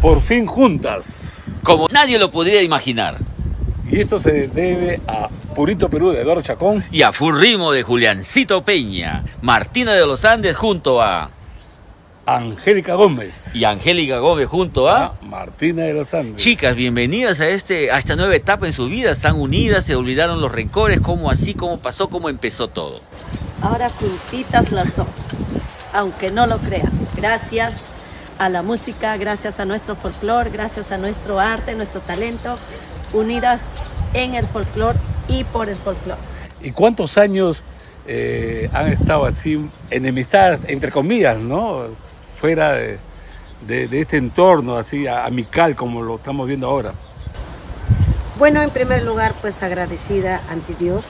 Por fin juntas. Como nadie lo podría imaginar. Y esto se debe a Purito Perú de Eduardo Chacón. Y a Furrimo de Juliancito Peña. Martina de los Andes junto a Angélica Gómez. Y Angélica Gómez junto a Martina de los Andes. Chicas, bienvenidas a esta nueva etapa en su vida. Están unidas, se olvidaron los rencores. ¿Cómo así? ¿Cómo pasó? ¿Cómo empezó todo? Ahora juntitas las dos, aunque no lo crean. Gracias a la música, gracias a nuestro folclore, gracias a nuestro arte, nuestro talento, unidas en el folclore y por el folclore. ¿Y cuántos años han estado así enemistadas, entre comillas, ¿no? Fuera de este entorno así amical como lo estamos viendo ahora? Bueno, en primer lugar, pues agradecida ante Dios,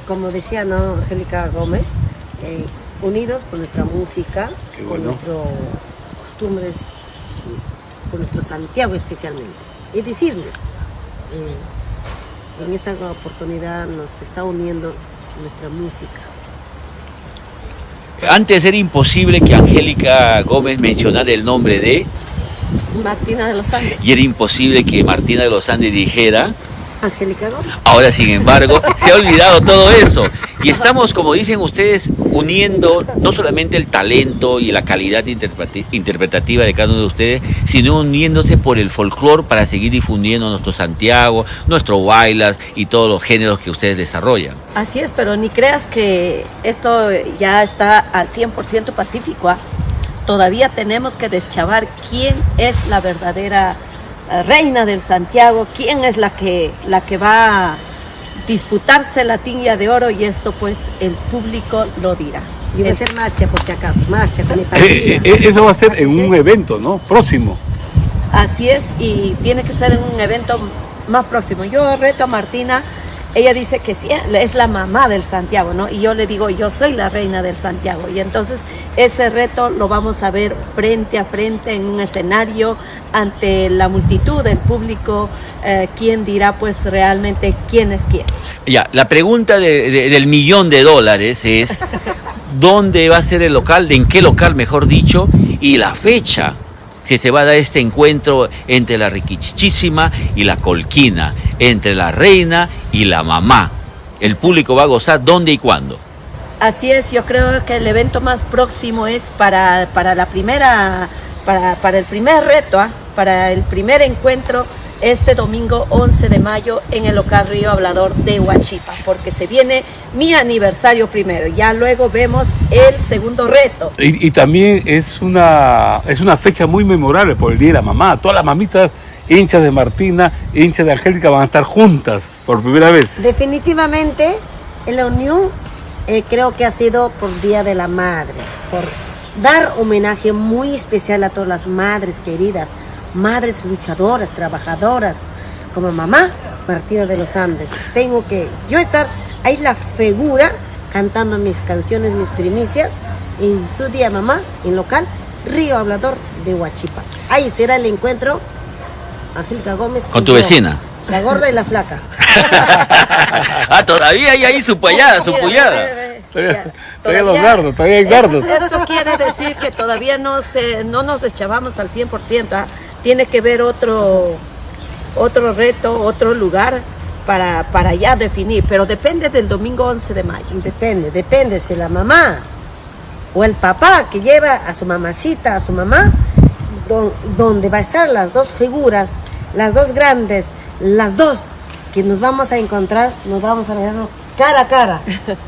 como decía, ¿no? Angélica Gómez, unidos por nuestra música, por nuestras costumbres, por nuestro Santiago especialmente. Y decirles, en esta oportunidad nos está uniendo nuestra música. Antes era imposible que Angélica Gómez mencionara el nombre de Martina de los Andes. Y era imposible que Martina de los Andes dijera Angélica Gómez. Ahora, sin embargo, se ha olvidado todo eso. Y estamos, como dicen ustedes, uniendo no solamente el talento y la calidad interpretativa de cada uno de ustedes, sino uniéndose por el folclore para seguir difundiendo nuestro Santiago, nuestro bailas y todos los géneros que ustedes desarrollan. Así es, pero ni creas que esto ya está al 100% pacífico, ¿ah? Todavía tenemos que deschavar quién es la verdadera reina del Santiago, quién es la que va a disputarse la tinga de oro, y esto pues el público lo dirá. Y va a ser marcha, por si acaso, marcha con mi familia. Eso va a ser en un evento, ¿no? Próximo. Así es, y tiene que ser en un evento más próximo. Yo reto a Martina. Ella dice que sí, es la mamá del Santiago, ¿no? Y yo le digo, yo soy la reina del Santiago. Y entonces ese reto lo vamos a ver frente a frente en un escenario ante la multitud del público. ¿Quién dirá pues realmente quién es quién? Ya, la pregunta del $1.000.000 es ¿dónde va a ser el local? ¿En qué local, mejor dicho? Y la fecha. Si se va a dar este encuentro entre la Riquichichísima y la Colquina, entre la reina y la mamá. El público va a gozar dónde y cuándo. Así es, yo creo que el evento más próximo es para el primer reto, para el primer encuentro, este domingo 11 de mayo en el local Río Hablador de Huachipa, porque se viene mi aniversario primero, ya luego vemos el segundo reto. Y también es una fecha muy memorable por el Día de la Mamá. Todas las mamitas, hinchas de Martina, hinchas de Angélica, van a estar juntas por primera vez. Definitivamente, en la unión creo que ha sido por Día de la Madre, por dar homenaje muy especial a todas las madres queridas, madres luchadoras, trabajadoras, como mamá Martina de los Andes. Tengo que yo estar ahí la figura cantando mis canciones, mis primicias en su día mamá, en local Río Hablador de Huachipa. Ahí será el encuentro, Angélica Gómez. Con tu vecina. La gorda y la flaca. Todavía hay ahí su payada, su pullada. Todavía hay dardos. Esto quiere decir que todavía no nos deschavamos al 100%. Tiene que ver otro reto, otro lugar para ya definir, pero depende del domingo 11 de mayo. Depende si la mamá o el papá que lleva a su mamacita, a su mamá, donde va a estar las dos figuras, las dos grandes, las dos que nos vamos a encontrar, nos vamos a ver cara a cara.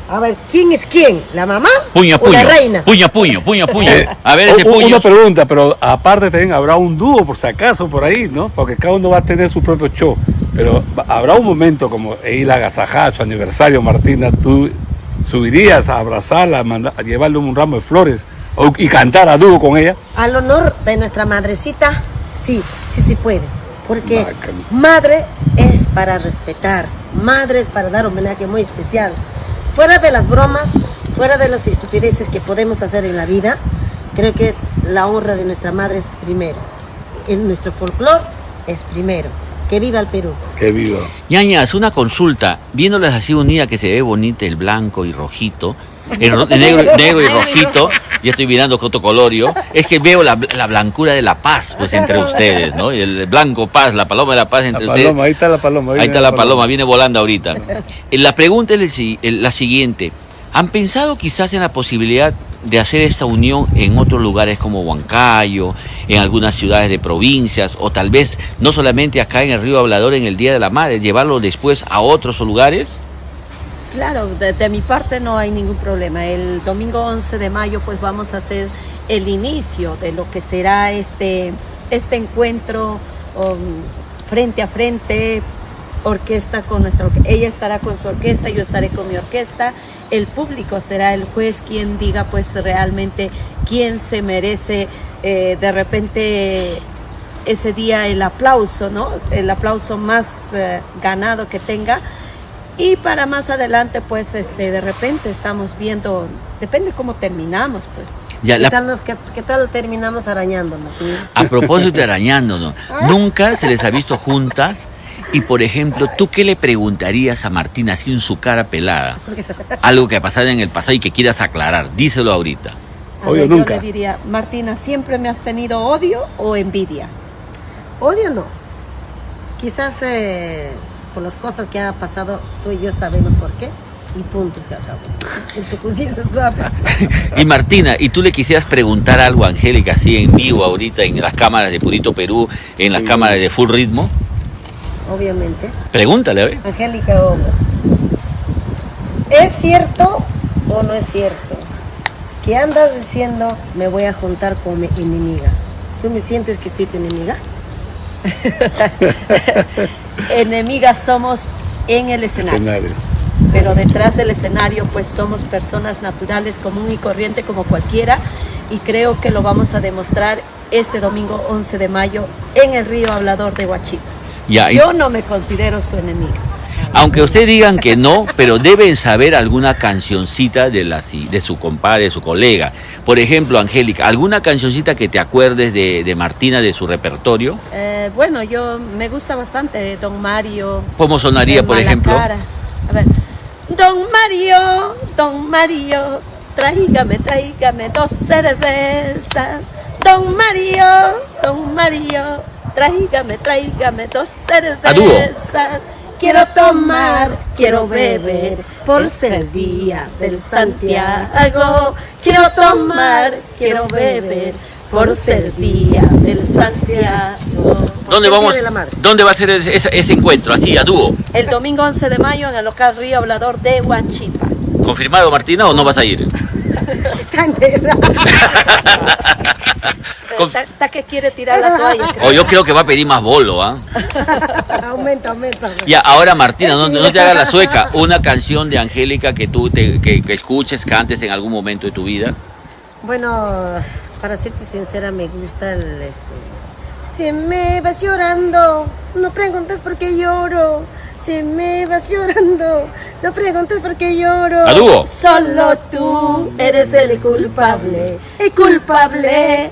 A ver, ¿quién es quién? ¿La mamá puño a o puño, la reina? Puño a puño, puño a puño. A ver ese puño. Una pregunta, pero aparte también habrá un dúo por si acaso por ahí, ¿no? Porque cada uno va a tener su propio show. Pero habrá un momento como ir a agasajar su aniversario, Martina, tú subirías a abrazarla, a llevarle un ramo de flores y cantar a dúo con ella. Al honor de nuestra madrecita, sí puede. Porque madre es para respetar, madre es para dar homenaje muy especial. Fuera de las bromas, fuera de las estupideces que podemos hacer en la vida, creo que es la honra de nuestra madre es primero. En nuestro folclore es primero. ¡Que viva el Perú! ¡Que viva! Ñañas, una consulta. Viéndolas así unidas, que se ve bonita el blanco y rojito, Negro y rojito. Ya estoy mirando Cotocolorio. Es que veo la blancura de la paz, pues, entre ustedes, ¿no? Y el blanco paz, la paloma de la paz entre ustedes. Ahí está la paloma. Ahí está la paloma, viene volando ahorita. La pregunta es la siguiente. ¿Han pensado quizás en la posibilidad de hacer esta unión en otros lugares como Huancayo, en algunas ciudades de provincias, o tal vez no solamente acá en el Río Hablador en el Día de la Madre, llevarlo después a otros lugares? Claro, de mi parte no hay ningún problema. El domingo 11 de mayo pues vamos a hacer el inicio de lo que será este encuentro frente a frente, orquesta con nuestra orquesta. Ella estará con su orquesta, yo estaré con mi orquesta. El público será el juez quien diga pues realmente quién se merece de repente ese día el aplauso, ¿no? El aplauso más ganado que tenga. Y para más adelante, pues, de repente estamos viendo, depende cómo terminamos, pues. Ya, ¿Qué tal terminamos arañándonos? ¿Sí? A propósito de arañándonos, nunca se les ha visto juntas. Y, por ejemplo, ¿tú qué le preguntarías a Martina sin su cara pelada? Algo que ha pasado en el pasado y que quieras aclarar. Díselo ahorita. Odio nunca. Yo le diría, Martina, ¿siempre me has tenido odio o envidia? Odio no. Quizás por las cosas que ha pasado, tú y yo sabemos por qué. Y punto, se acabó. Y Martina, ¿y tú le quisieras preguntar algo a Angélica así en vivo ahorita en las cámaras de Purito Perú, en las cámaras de Full Ritmo? Obviamente. Pregúntale, a ver. Angélica Gómez, ¿es cierto o no es cierto que andas diciendo me voy a juntar con mi enemiga? ¿Tú me sientes que soy tu enemiga? Enemigas somos en el escenario. Pero detrás del escenario pues somos personas naturales, común y corriente como cualquiera, y creo que lo vamos a demostrar este domingo 11 de mayo en el Río Hablador de Huachipa. Yo no me considero su enemiga. Aunque ustedes digan que no, pero deben saber alguna cancioncita de su compadre, de su colega. Por ejemplo, Angélica, ¿alguna cancioncita que te acuerdes de Martina, de su repertorio? Bueno, me gusta bastante Don Mario. ¿Cómo sonaría, por ejemplo? A ver. Don Mario, tráigame 2 cervezas. Don Mario, tráigame 2 cervezas. Quiero tomar, quiero beber, por ser el día del Santiago. Quiero tomar, quiero beber, por ser el día del Santiago. ¿Dónde va a ser ese encuentro, así, a dúo? El domingo 11 de mayo en el local Río Hablador de Huachipa. ¿Confirmado, Martina, o no vas a ir? Está en guerra. Está que quiere tirar la toalla. O yo creo que va a pedir más bolo, ¿ah? Aumenta. Ya, ahora Martina, no te hagas la sueca. Una canción de Angélica que tú que escuches, cantes en algún momento de tu vida. Bueno, para serte sincera, me gusta Si me vas llorando, no preguntes por qué lloro. Si me vas llorando, no preguntes por qué lloro. ¡A dúo! Solo tú eres el culpable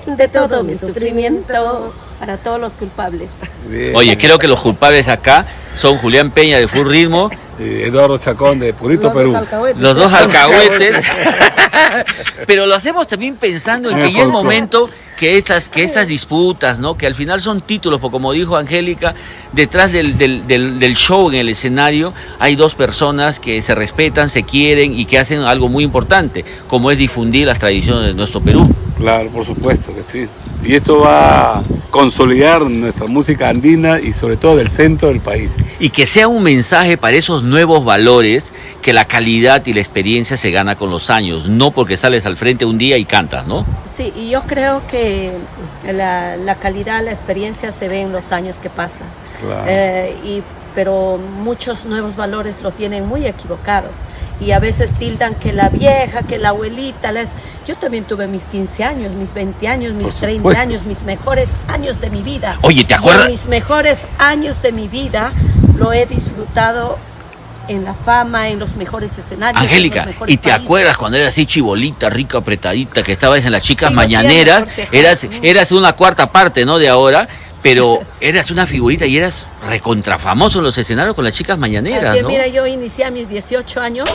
de todo mi sufrimiento. Para todos los culpables. Bien. Oye, creo que los culpables acá son Julián Peña de Full Ritmo, Eduardo Chacón de Purito Perú. los dos alcahuetes. Pero lo hacemos también pensando en que ya es momento que estas disputas, ¿no? Que al final son títulos, porque como dijo Angélica, detrás del show en el escenario hay dos personas que se respetan, se quieren y que hacen algo muy importante, como es difundir las tradiciones de nuestro Perú. Claro, por supuesto que sí. Y esto va a consolidar nuestra música andina y sobre todo del centro del país. Y que sea un mensaje para esos nuevos valores, que la calidad y la experiencia se gana con los años, no porque sales al frente un día y cantas, ¿no? Sí, y yo creo que la calidad, la experiencia se ve en los años que pasan. Claro. Pero muchos nuevos valores lo tienen muy equivocado. Y a veces tildan que la vieja, que la abuelita. Yo también tuve mis 15 años, mis 20 años, mis 30 años, mis mejores años de mi vida. Oye, ¿te acuerdas? Mis mejores años de mi vida lo he disfrutado en la fama, en los mejores escenarios. Angélica, ¿y te acuerdas cuando eras así chibolita, rica, apretadita, que estabas en las chicas Sigo mañaneras? siendo, por si Eras una cuarta parte, ¿no? De ahora, pero eras una figurita y eras recontrafamoso en los escenarios con las chicas mañaneras, Así, ¿no? mira, yo inicié a mis 18 años